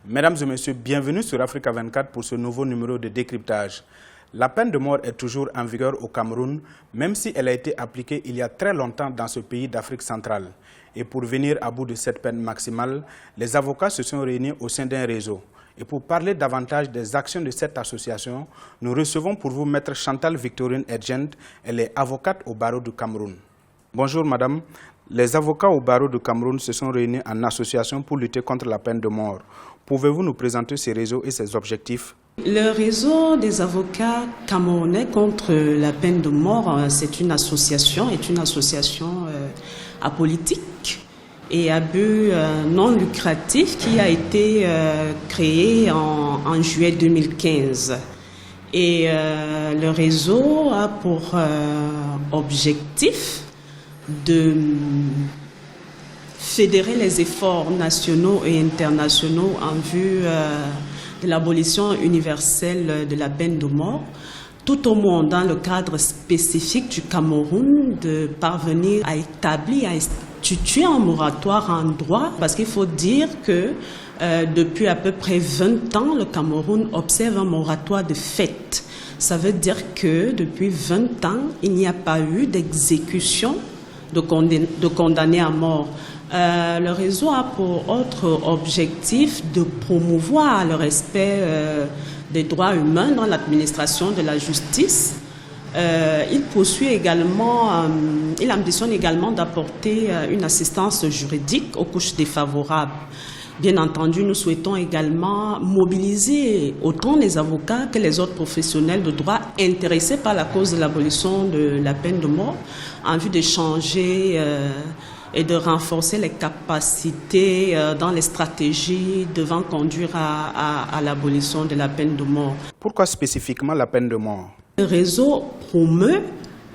Mesdames et messieurs, bienvenue sur Africa 24 pour ce nouveau numéro de décryptage. La peine de mort est toujours en vigueur au Cameroun, même si elle a été appliquée il y a très longtemps dans ce pays d'Afrique centrale. Et pour venir à bout de cette peine maximale, les avocats se sont réunis au sein d'un réseau. Et pour parler davantage des actions de cette association, nous recevons pour vous Maître Chantal Victorine Edgent, elle est avocate au barreau du Cameroun. Bonjour madame, les avocats au barreau du Cameroun se sont réunis en association pour lutter contre la peine de mort. Pouvez-vous nous présenter ces réseaux et ses objectifs? Le réseau des avocats camerounais contre la peine de mort, c'est une association apolitique et à but non lucratif qui a été créée en juillet 2015. Et le réseau a pour objectif de fédérer les efforts nationaux et internationaux en vue de l'abolition universelle de la peine de mort, tout au monde dans le cadre spécifique du Cameroun, de parvenir à établir, à instituer un moratoire en droit, parce qu'il faut dire que depuis à peu près 20 ans, le Cameroun observe un moratoire de fait. Ça veut dire que depuis 20 ans, il n'y a pas eu d'exécution de condamnés à mort. Le réseau a pour autre objectif de promouvoir le respect des droits humains dans l'administration de la justice. Il ambitionne également d'apporter une assistance juridique aux couches défavorables. Bien entendu, nous souhaitons également mobiliser autant les avocats que les autres professionnels de droit intéressés par la cause de l'abolition de la peine de mort en vue d'échanger et de renforcer les capacités dans les stratégies devant conduire à l'abolition de la peine de mort. Pourquoi spécifiquement la peine de mort? Le réseau promeut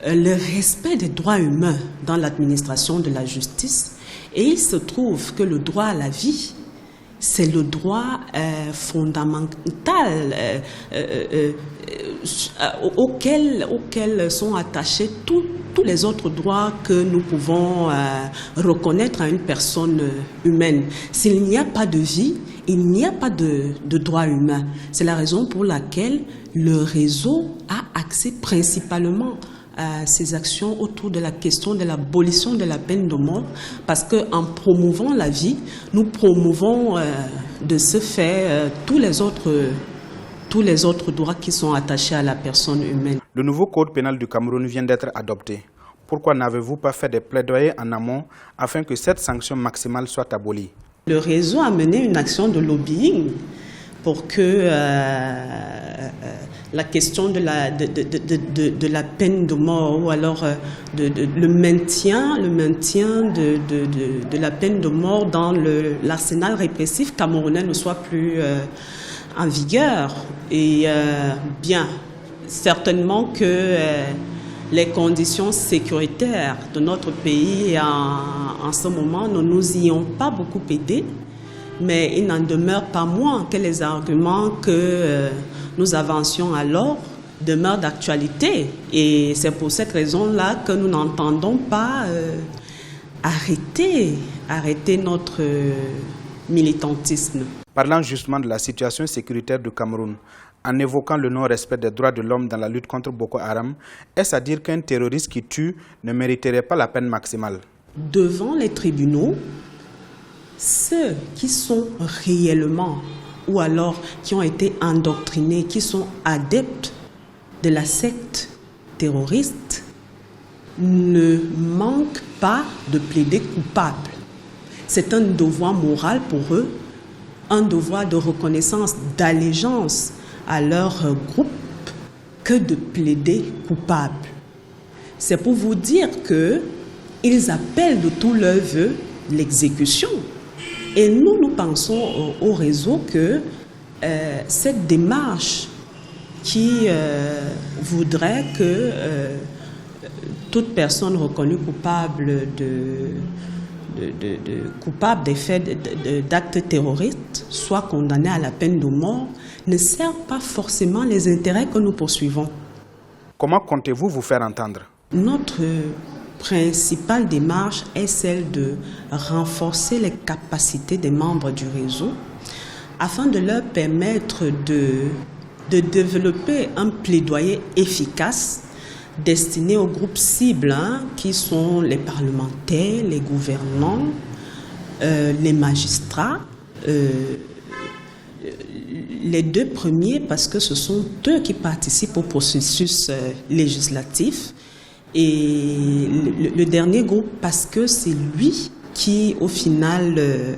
le respect des droits humains dans l'administration de la justice et il se trouve que le droit à la vie, c'est le droit fondamental auquel sont attachés tous les autres droits que nous pouvons reconnaître à une personne humaine. S'il n'y a pas de vie, il n'y a pas de droit humain. C'est la raison pour laquelle le réseau a accès principalement à ces actions autour de la question de l'abolition de la peine de mort, parce qu'en promouvant la vie, nous promouvons de ce fait tous les autres droits qui sont attachés à la personne humaine. Le nouveau code pénal du Cameroun vient d'être adopté. Pourquoi n'avez-vous pas fait des plaidoyers en amont afin que cette sanction maximale soit abolie? Le réseau a mené une action de lobbying pour que la question de la peine de mort ou alors le maintien de la peine de mort dans l'arsenal répressif camerounais ne soit plus en vigueur. Et bien, certainement que les conditions sécuritaires de notre pays en ce moment ne nous y ont pas beaucoup aidés. Mais il n'en demeure pas moins que les arguments que nous avancions alors demeurent d'actualité. Et c'est pour cette raison-là que nous n'entendons pas arrêter notre militantisme. Parlant justement de la situation sécuritaire du Cameroun, en évoquant le non-respect des droits de l'homme dans la lutte contre Boko Haram, est-ce à dire qu'un terroriste qui tue ne mériterait pas la peine maximale? Devant les tribunaux, ceux qui sont réellement ou alors qui ont été endoctrinés, qui sont adeptes de la secte terroriste, ne manquent pas de plaider coupable. C'est un devoir moral pour eux, un devoir de reconnaissance, d'allégeance à leur groupe que de plaider coupable. C'est pour vous dire qu'ils appellent de tout leur vœu l'exécution. Et nous pensons au réseau que cette démarche qui voudrait que toute personne reconnue coupable coupable des faits d'actes terroristes soit condamnée à la peine de mort ne sert pas forcément les intérêts que nous poursuivons. Comment comptez-vous vous faire entendre? Notre principale démarche est celle de renforcer les capacités des membres du réseau afin de leur permettre de développer un plaidoyer efficace destiné aux groupes cibles, qui sont les parlementaires, les gouvernants, les magistrats, les deux premiers parce que ce sont eux qui participent au processus législatif, et le dernier groupe parce que c'est lui qui au final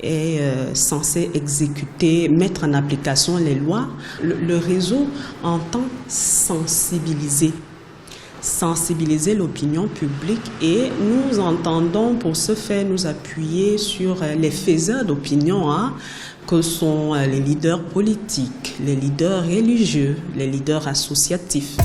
est censé exécuter, mettre en application les lois. Le réseau entend sensibiliser l'opinion publique, et nous entendons pour ce faire nous appuyer sur les faiseurs d'opinion, que sont les leaders politiques, les leaders religieux, les leaders associatifs.